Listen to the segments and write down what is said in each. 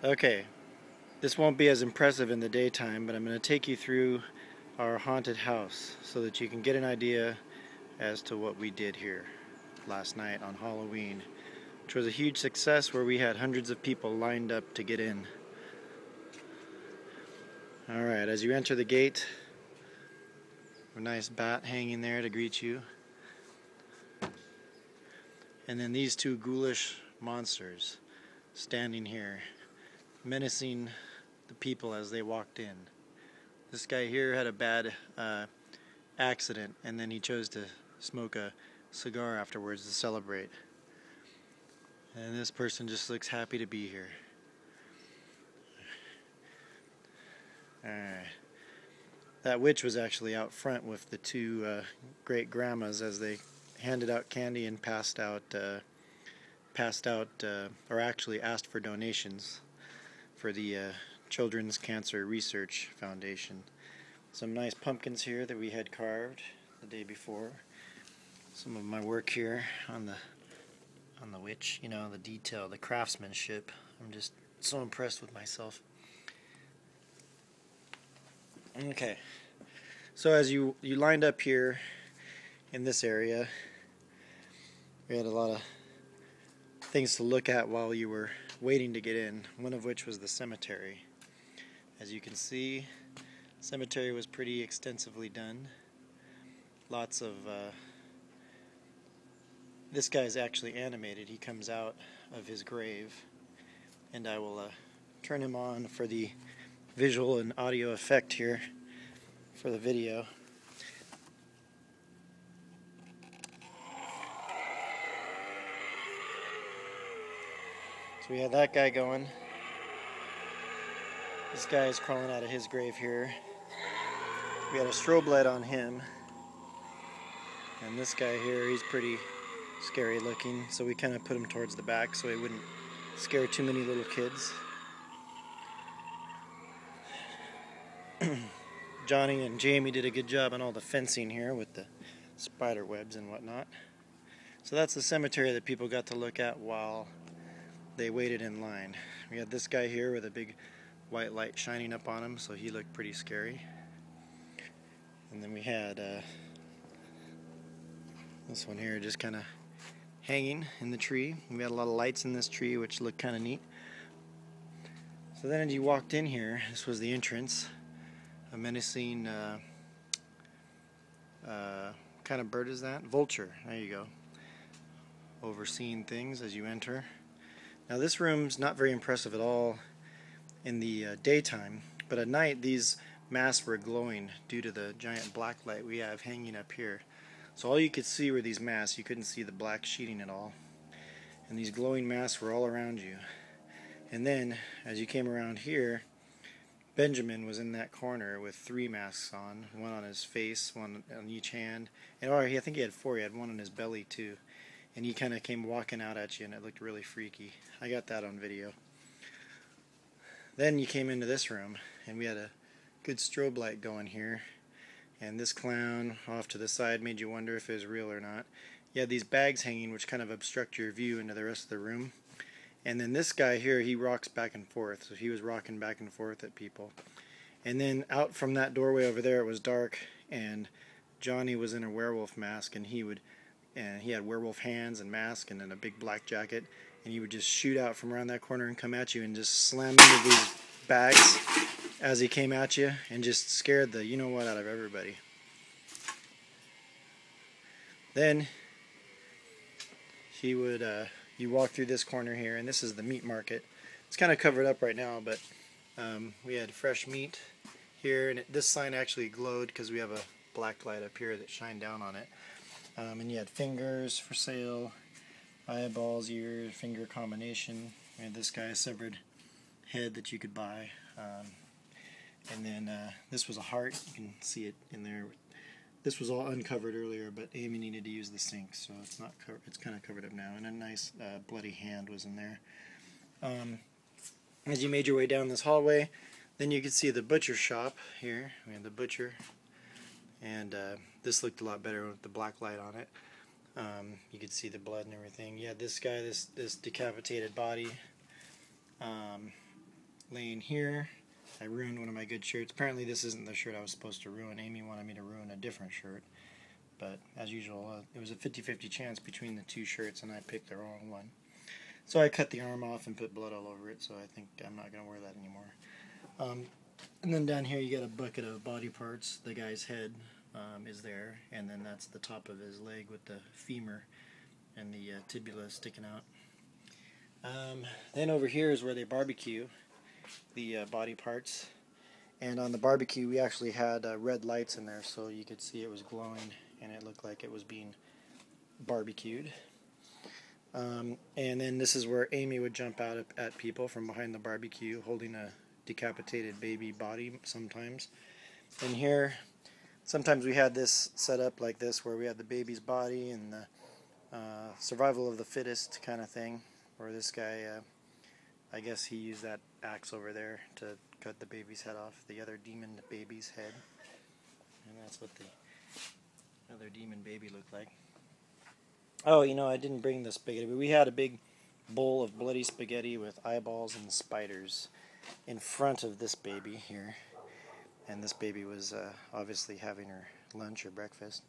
Okay, this won't be as impressive in the daytime, but I'm going to take you through our haunted house so that you can get an idea as to what we did here last night on Halloween, which was a huge success where we had hundreds of people lined up to get in. Alright, as you enter the gate, a nice bat hanging there to greet you. And then these two ghoulish monsters standing here, menacing the people as they walked in. This guy here had a bad accident, and then he chose to smoke a cigar afterwards to celebrate. And this person just looks happy to be here. Alright. That witch was actually out front with the two great grandmas as they handed out candy and passed out, or actually asked for donations for the Children's Cancer Research Foundation. Some nice pumpkins here that we had carved the day before. Some of my work here on the witch, you know, the detail, the craftsmanship. I'm just so impressed with myself. Okay, so as you lined up here in this area, we had a lot of things to look at while you were waiting to get in, one of which was the cemetery. As you can see, the cemetery was pretty extensively done. Lots of, this guy's actually animated. He comes out of his grave, and I will turn him on for the visual and audio effect here for the video. So we had that guy going. This guy is crawling out of his grave here. We had a strobe light on him. And this guy here, he's pretty scary looking, so we kind of put him towards the back so he wouldn't scare too many little kids. Johnny and Jamie did a good job on all the fencing here with the spider webs and whatnot. So that's the cemetery that people got to look at while they waited in line. We had this guy here with a big white light shining up on him, so he looked pretty scary. And then we had this one here just kind of hanging in the tree. We had a lot of lights in this tree which looked kind of neat. So then as you walked in here, this was the entrance. A menacing kind of bird is that? Vulture, there you go. Overseeing things as you enter. Now this room's not very impressive at all in the daytime, but at night these masks were glowing due to the giant black light we have hanging up here. So all you could see were these masks. You couldn't see the black sheeting at all. And these glowing masks were all around you. And then as you came around here, Benjamin was in that corner with 3 masks on, one on his face, one on each hand, and I think he had 4. He had one on his belly too, and he kind of came walking out at you, and it looked really freaky. I got that on video. Then you came into this room, and we had a good strobe light going here, and this clown off to the side made you wonder if it was real or not. You had these bags hanging which kind of obstruct your view into the rest of the room. And then this guy here, he rocks back and forth, so he was rocking back and forth at people. And then out from that doorway over there, it was dark, and Johnny was in a werewolf mask, and he had werewolf hands and mask and then a big black jacket, and he would just shoot out from around that corner and come at you and just slam into these bags as he came at you and just scared the you-know-what out of everybody. Then he would you walk through this corner here, and this is the meat market. It's kind of covered up right now, but we had fresh meat here, and this sign actually glowed because we have a black light up here that shined down on it. And you had fingers for sale, eyeballs, ears, finger combination. We had this guy's severed head that you could buy. And then this was a heart. You can see it in there. This was all uncovered earlier, but Amy needed to use the sink, so it's not covered. It's kind of covered up now. And a nice bloody hand was in there. As you made your way down this hallway, then you could see the butcher shop here. We had the butcher, and this looked a lot better with the black light on it. You could see the blood and everything. Yeah, this guy, this decapitated body. laying here. I ruined one of my good shirts. Apparently this isn't the shirt I was supposed to ruin. Amy wanted me to ruin a different shirt. But as usual, it was a 50-50 chance between the two shirts, and I picked the wrong one. So I cut the arm off and put blood all over it, so I think I'm not going to wear that anymore. And then down here you got a bucket of body parts. The guy's head is there, and then that's the top of his leg with the femur and the tibia sticking out. Then over here is where they barbecue the body parts. And on the barbecue we actually had red lights in there, so you could see it was glowing and it looked like it was being barbecued. And then this is where Amy would jump out at people from behind the barbecue holding a decapitated baby body sometimes. And here sometimes we had this set up like this where we had the baby's body and the survival of the fittest kind of thing, where this guy I guess he used that axe over there to cut the baby's head off, the other demon baby's head. And that's what the other demon baby looked like. Oh, you know, I didn't bring the spaghetti, but we had a big bowl of bloody spaghetti with eyeballs and spiders in front of this baby here. And this baby was obviously having her lunch or breakfast.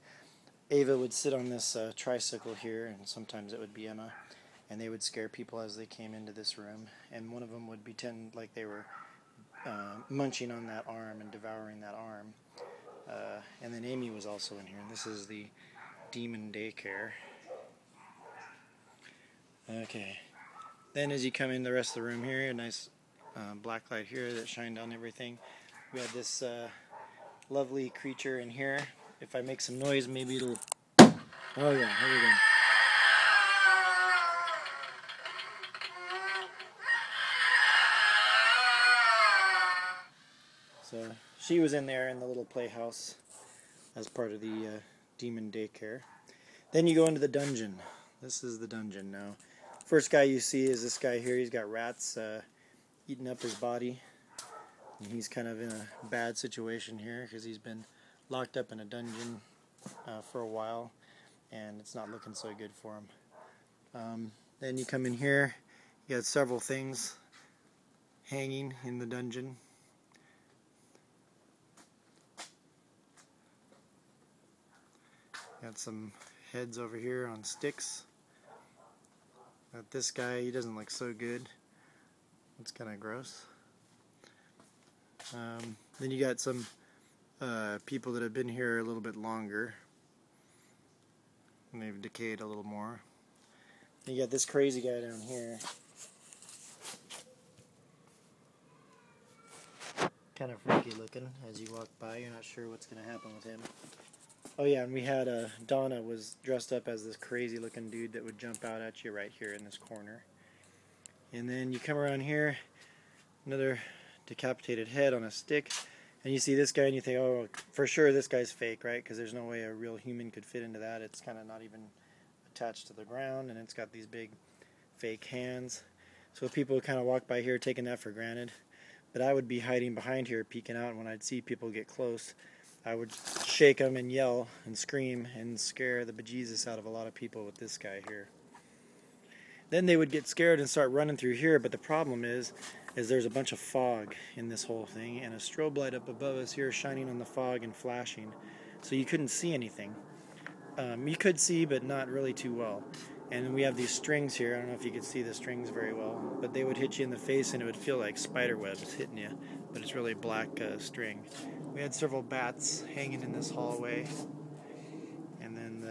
Ava would sit on this tricycle here, and sometimes it would be Emma, and they would scare people as they came into this room. And one of them would pretend like they were munching on that arm and devouring that arm. And then Amy was also in here, and this is the demon daycare. Okay, then as you come in the rest of the room here, a nice black light here that shined on everything. We had this lovely creature in here. If I make some noise, maybe it'll... Oh yeah, here we go. So she was in there in the little playhouse as part of the demon daycare. Then you go into the dungeon. This is the dungeon now. First guy you see is this guy here. He's got rats eating up his body. And he's kind of in a bad situation here because he's been locked up in a dungeon for a while, and it's not looking so good for him. Then you come in here, you got several things hanging in the dungeon. Got some heads over here on sticks. Got this guy, he doesn't look so good. It's kind of gross. Then you got some people that have been here a little bit longer, and they've decayed a little more. Then you got this crazy guy down here. Kind of freaky looking as you walk by. You're not sure what's going to happen with him. Oh yeah, and we had Donna was dressed up as this crazy looking dude that would jump out at you right here in this corner. And then you come around here, another decapitated head on a stick, and you see this guy and you think, oh, for sure this guy's fake, right? Because there's no way a real human could fit into that. It's kind of not even attached to the ground, and it's got these big fake hands. So people kind of walk by here taking that for granted. But I would be hiding behind here peeking out, and when I'd see people get close, I would shake them and yell and scream and scare the bejesus out of a lot of people with this guy here. Then they would get scared and start running through here, but the problem is there's a bunch of fog in this whole thing, and a strobe light up above us here shining on the fog and flashing, so you couldn't see anything. You could see, but not really too well. And we have these strings here. I don't know if you could see the strings very well, but they would hit you in the face and it would feel like spider webs hitting you, but it's really black string. We had several bats hanging in this hallway, and then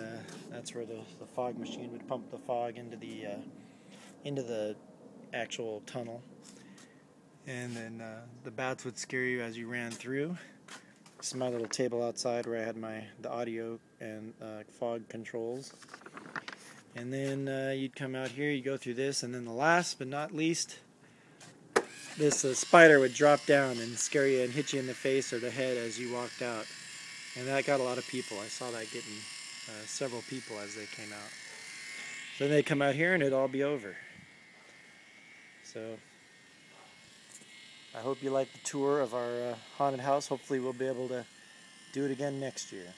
that's where the fog machine would pump the fog into the actual tunnel. And then the bats would scare you as you ran through. This is my little table outside where I had the audio and fog controls. And then you'd come out here, you'd go through this, and then the last but not least, this spider would drop down and scare you and hit you in the face or the head as you walked out. And that got a lot of people. I saw that getting several people as they came out. Then they'd come out here and it'd all be over. So I hope you liked the tour of our haunted house. Hopefully we'll be able to do it again next year.